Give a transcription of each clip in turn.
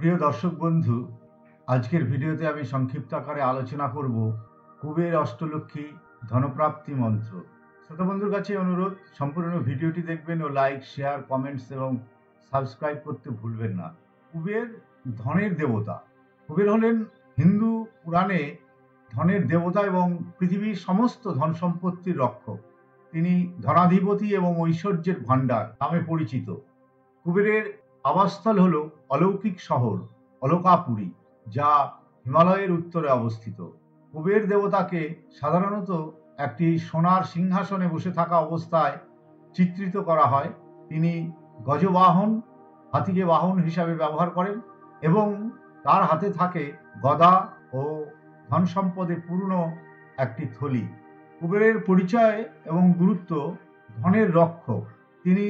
প্রিয় দর্শক বন্ধু, আজকের ভিডিওতে আমি সংক্ষিপ্ত আকারে আলোচনা করব কুবের অষ্টলক্ষ্মী ধনপ্রাপ্তি মন্ত্র। শ্রোতা বন্ধুর কাছে অনুরোধ, সম্পূর্ণ ভিডিওটি দেখবেন ও লাইক, শেয়ার, কমেন্টস এবং সাবস্ক্রাইব করতে ভুলবেন না। কুবের ধনের দেবতা। কুবের হলেন হিন্দু পুরাণে ধনের দেবতা এবং পৃথিবীর সমস্ত ধন সম্পত্তির রক্ষক। তিনি ধনাধিপতি এবং ঐশ্বর্যের ভাণ্ডার নামে পরিচিত। কুবেরের আবাসস্থল হল অলৌকিক শহর অলকাপুরী, যা হিমালয়ের উত্তরে অবস্থিত। কুবের দেবতাকে সাধারণত একটি সোনার সিংহাসনে বসে থাকা অবস্থায় চিত্রিত করা হয়। তিনি গজবাহন, হাতিকে বাহন হিসাবে ব্যবহার করেন এবং তার হাতে থাকে গদা ও ধন সম্পদে পূর্ণ একটি থলি। কুবেরের পরিচয় এবং গুরুত্ব: ধনের রক্ষক। তিনি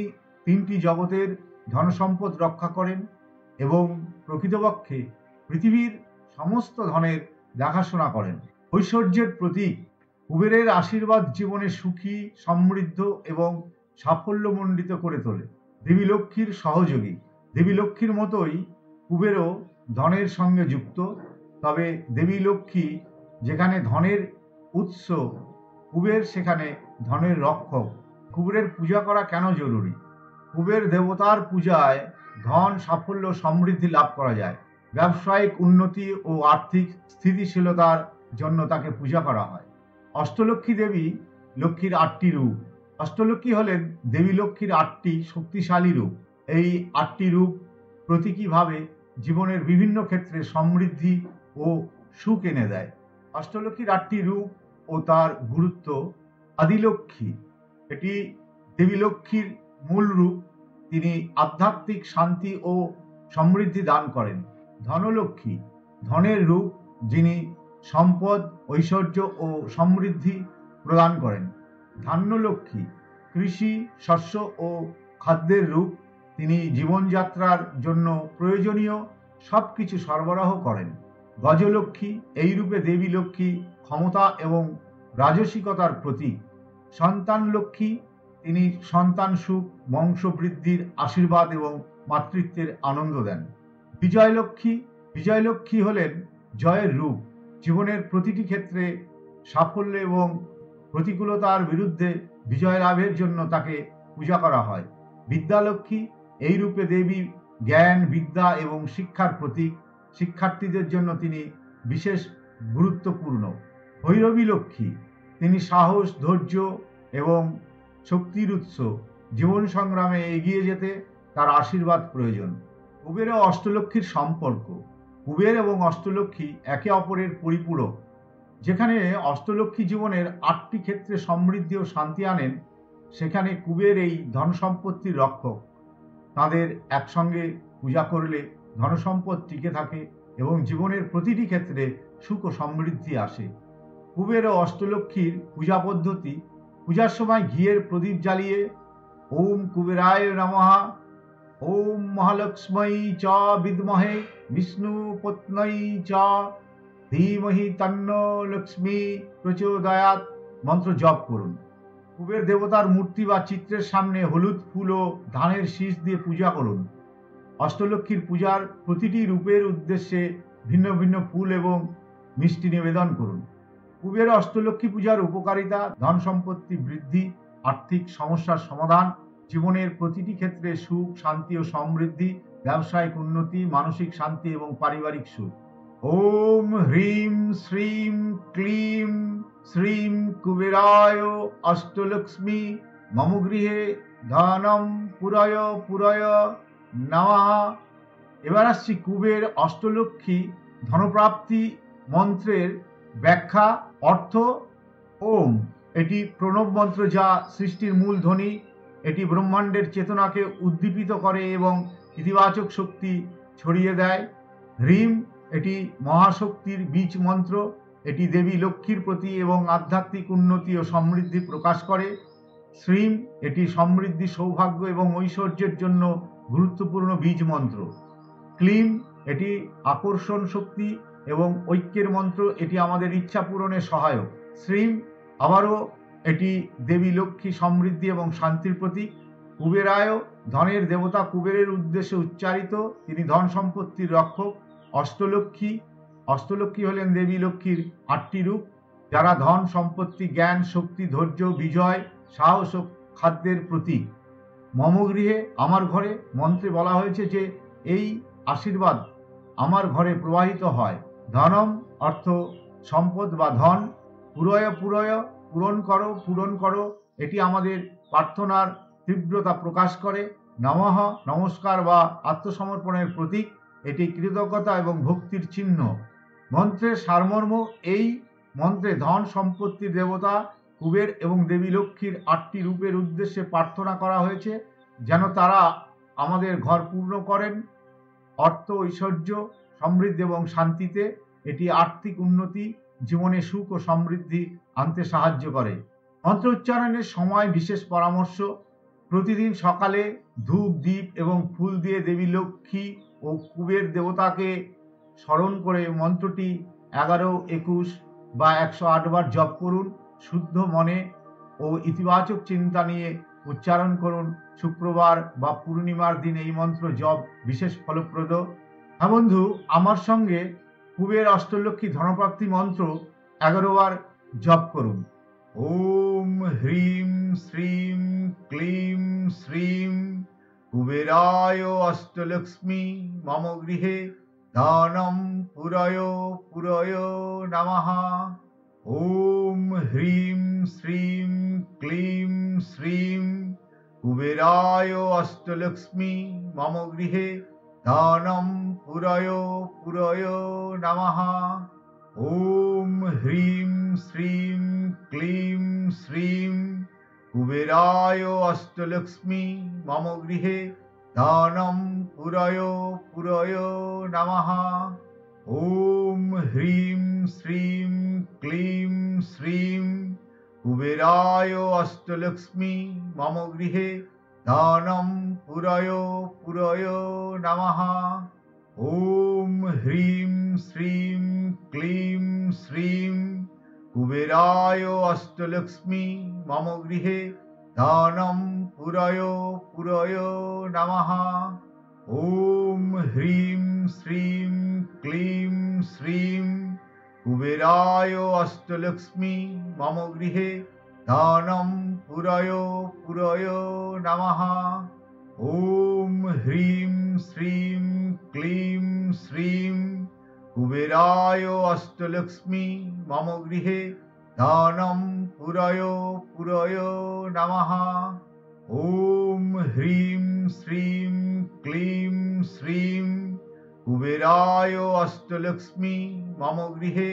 তিনটি জগতের ধনসম্পদ রক্ষা করেন এবং প্রকৃতপক্ষে পৃথিবীর সমস্ত ধনের দেখাশোনা করেন। ঐশ্বর্যের প্রতীক। কুবেরের আশীর্বাদ জীবনে সুখী, সমৃদ্ধ এবং সাফল্যমণ্ডিত করে তোলে। দেবী লক্ষ্মীর সহযোগী। দেবী লক্ষ্মীর মতোই কুবেরও ধনের সঙ্গে যুক্ত, তবে দেবী লক্ষ্মী যেখানে ধনের উৎস, কুবের সেখানে ধনের রক্ষক। কুবেরের পূজা করা কেন জরুরি? কুবের দেবতার পূজায় ধন, সাফল্য, সমৃদ্ধি লাভ করা যায়। ব্যবসায়িক উন্নতি ও আর্থিক স্থিতিশীলতার জন্য তাকে পূজা করা হয়। অষ্টলক্ষ্মী দেবী লক্ষ্মীর 8টি রূপ। অষ্টলক্ষ্মী হলেন দেবী লক্ষ্মীর 8টি শক্তিশালী রূপ। এই 8টি রূপ প্রতীকীভাবে জীবনের বিভিন্ন ক্ষেত্রে সমৃদ্ধি ও সুখ এনে দেয়। অষ্টলক্ষ্মীর 8টি রূপ ও তার গুরুত্ব: আদিলক্ষ্মী, এটি দেবী লক্ষ্মীর মূল রূপ। তিনি আধ্যাত্মিক শান্তি ও সমৃদ্ধি দান করেন। ধনলক্ষ্মী, ধনের রূপ, যিনি সম্পদ, ঐশ্বর্য ও সমৃদ্ধি প্রদান করেন। ধান্যলক্ষ্মী, কৃষি, শস্য ও খাদ্যের রূপ। তিনি জীবনযাত্রার জন্য প্রয়োজনীয় সবকিছু সরবরাহ করেন। গজলক্ষ্মী, এই রূপে দেবী লক্ষ্মী ক্ষমতা এবং রাজসিকতার প্রতীক। সন্তান লক্ষ্মী, তিনি সন্তান সুখ, বংশবৃদ্ধির আশীর্বাদ এবং মাতৃত্বের আনন্দ দেন। বিজয়লক্ষ্মী, বিজয়লক্ষ্মী হলেন জয়ের রূপ। জীবনের প্রতিটি ক্ষেত্রে সাফল্য এবং প্রতিকূলতার বিরুদ্ধে বিজয় লাভের জন্য তাকে পূজা করা হয়। বিদ্যালক্ষ্মী, এই রূপে দেবী জ্ঞান, বিদ্যা এবং শিক্ষার প্রতীক। শিক্ষার্থীদের জন্য তিনি বিশেষ গুরুত্বপূর্ণ। ভৈরবী লক্ষ্মী, তিনি সাহস, ধৈর্য এবং শক্তির উৎস। জীবন সংগ্রামে এগিয়ে যেতে তার আশীর্বাদ প্রয়োজন। কুবের ও অষ্টলক্ষ্মীর সম্পর্ক। কুবের এবং অষ্টলক্ষ্মী একে অপরের পরিপূরক। যেখানে অষ্টলক্ষ্মী জীবনের 8টি ক্ষেত্রে সমৃদ্ধি ও শান্তি আনেন, সেখানে কুবের এই ধন সম্পত্তির রক্ষক। তাদের একসঙ্গে পূজা করলে ধনসম্পদ টিকে থাকে এবং জীবনের প্রতিটি ক্ষেত্রে সুখ ও সমৃদ্ধি আসে। কুবের ও অষ্টলক্ষ্মীর পূজা পদ্ধতি: পূজার সময় ঘিয়ের প্রদীপ জ্বালিয়ে ওম কুবেরায় নমঃ, ওম মহালক্ষ্মী চ বিদ্মহে বিষ্ণু পত্নী চ ধীমহি তন্নো লক্ষ্মী প্রচোদয়াৎ মন্ত্র জপ করুন। কুবের দেবতার মূর্তি বা চিত্রের সামনে হলুদ ফুল ও ধানের শীষ দিয়ে পূজা করুন। অষ্টলক্ষ্মীর পূজার প্রতিটি রূপের উদ্দেশ্যে ভিন্ন ভিন্ন ফুল এবং মিষ্টি নিবেদন করুন। কুবের অষ্টলক্ষ্মী পূজার উপকারিতা: ধন সম্পত্তি বৃদ্ধি, আর্থিক সমস্যার সমাধান, জীবনের প্রতিটি ক্ষেত্রে সুখ, শান্তি ও সমৃদ্ধি, ব্যবসায়িক উন্নতি, মানসিক শান্তি এবং পারিবারিক সুখ। ওম হ্রিম শ্রীম ক্লিম শ্রীম কুবেরায় অষ্টলক্ষ্মী মম গৃহে ধনম পুরয় পুরয় নমঃ। এবার আসছি কুবের অষ্টলক্ষ্মী ধনপ্রাপ্তি মন্ত্রের ব্যাখ্যা। অর্থ: ওম, এটি প্রণব মন্ত্র যা সৃষ্টির মূল ধ্বনি। এটি ব্রহ্মাণ্ডের চেতনাকে উদ্দীপিত করে এবং ইতিবাচক শক্তি ছড়িয়ে দেয়। হ্রিম, এটি মহাশক্তির বীজ মন্ত্র। এটি দেবী লক্ষ্মীর প্রতি এবং আধ্যাত্মিক উন্নতি ও সমৃদ্ধি প্রকাশ করে। শ্রীম, এটি সমৃদ্ধি, সৌভাগ্য এবং ঐশ্বর্যের জন্য গুরুত্বপূর্ণ বীজ মন্ত্র। ক্লিম, এটি আকর্ষণ শক্তি এবং ঐক্যের মন্ত্র। এটি আমাদের ইচ্ছা পূরণে সহায়ক। শ্রীম, আবারও এটি দেবী লক্ষ্মী, সমৃদ্ধি এবং শান্তির প্রতীক। কুবেরায়, ধনের দেবতা কুবেরের উদ্দেশ্যে উচ্চারিত। তিনি ধন সম্পত্তির রক্ষক। অষ্টলক্ষ্মী, অষ্টলক্ষ্মী হলেন দেবী লক্ষ্মীর ৮টি রূপ, যারা ধন সম্পত্তি, জ্ঞান, শক্তি, ধৈর্য, বিজয়, সাহস ও খাদ্যের প্রতীক। মম গৃহে, আমার ঘরে মন্ত্রে বলা হয়েছে যে এই আশীর্বাদ আমার ঘরে প্রবাহিত হয়। ধনম অর্থ সম্পদ বা ধন। পুরয় পুরয়, পূরণ করো, পূরণ করো, এটি আমাদের প্রার্থনার তীব্রতা প্রকাশ করে। নমঃ, নমস্কার বা আত্মসমর্পণের প্রতীক। এটি কৃতজ্ঞতা এবং ভক্তির চিহ্ন। মন্ত্রের সারমর্ম, এই মন্ত্রে ধন সম্পত্তির দেবতা কুবের এবং দেবী লক্ষ্মীর ৮টি রূপের উদ্দেশ্যে প্রার্থনা করা হয়েছে, যেন তারা আমাদের ঘর পূর্ণ করেন অর্থ, ঐশ্বর্য, সমৃদ্ধি এবং শান্তিতে। এটি আর্থিক উন্নতি, জীবনে সুখ ও সমৃদ্ধি আনতে সাহায্য করে। মন্ত্র উচ্চারণের সময় বিশেষ পরামর্শ: প্রতিদিন সকালে ধূপ, দ্বীপ এবং ফুল দিয়ে দেবী লক্ষ্মী ও কুবের দেবতাকে স্মরণ করে মন্ত্রটি 11, 21 বা 108 বার জপ করুন। শুদ্ধ মনে ও ইতিবাচক চিন্তা নিয়ে উচ্চারণ করুন। শুক্রবার বা পূর্ণিমার দিন এই মন্ত্র জপ বিশেষ ফলপ্রদ। হ্যাঁ বন্ধু, আমার সঙ্গে কুবের অষ্টলক্ষ্মী ধনপ্রাপ্তি মন্ত্র 11 বার জপ করুন। ওম হ্রিম শ্রীম ক্লিম শ্রীম কুবেরায় অষ্টলক্ষ্মী মম গৃহে ধনম পুরয় পুরয় নমঃ। ওম হ্রিম শ্রীম ক্লিম শ্রীম কুবেরায় অষ্টলক্ষ্মী মম গৃহে ধনম পুরয় পুরয় নমঃ। ওম হ্রিম শ্রীম ক্লিম শ্রীম কুবেরায় অষ্টলক্ষ্মী মম গৃহে ধনম পুরয় পুরয় নমঃ। ওম হ্রিম শ্রীম ক্লিম শ্রীম কুবেরায় অষ্টলক্ষ্মী মম গৃহে ধনম পুরয় পুরয় নমঃ। ওম হ্রিম শ্রীম ক্লিম শ্রীম কুবেরায় অষ্টলক্ষ্মী মম গৃহে ধনম পুরয় পুরয় নমঃ। ওম হ্রিম শ্রীম ক্লিম শ্রীম কুবেরায় অষ্টলক্ষ্মী মম গৃহে ধনম পুরয় পুরয় নমঃ। ওম হ্রিম শ্রীম ক্লিম শ্রীম কুবেরায় অষ্টলক্ষ্মী মম গৃহে ধনম পুরয় পুরয় নমঃ। ওম হ্রিম শ্রীম ক্লিম শ্রীম কুবেরায় অষ্টলক্ষ্মী মম গৃহে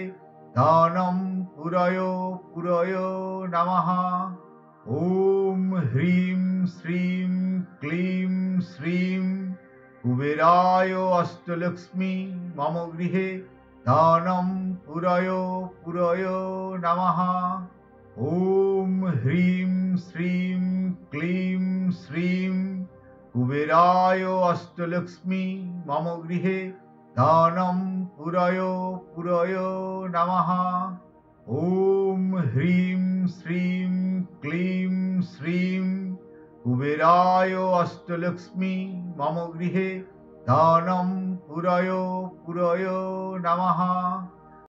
ধনম পুরয় পুরয় নমঃ। ওম হ্রিম শ্রীম ক্লিম শ্রীম কুবেরায় অষ্টলক্ষ্মী মম গৃহে ধনম পুরয় পুরয় নমঃ। ওম হ্রিম শ্রীম ক্লিম শ্রীম কুবেরায় অষ্টলক্ষ্মী মম গৃহে ধনম পুরয় পুরয় নমঃ। ওম হ্রিম শ্রীম ক্লিম শ্রীম কুবেরায় অষ্টলক্ষ্মী মম গৃহে ধনম পুরয় পুরয় নমঃ।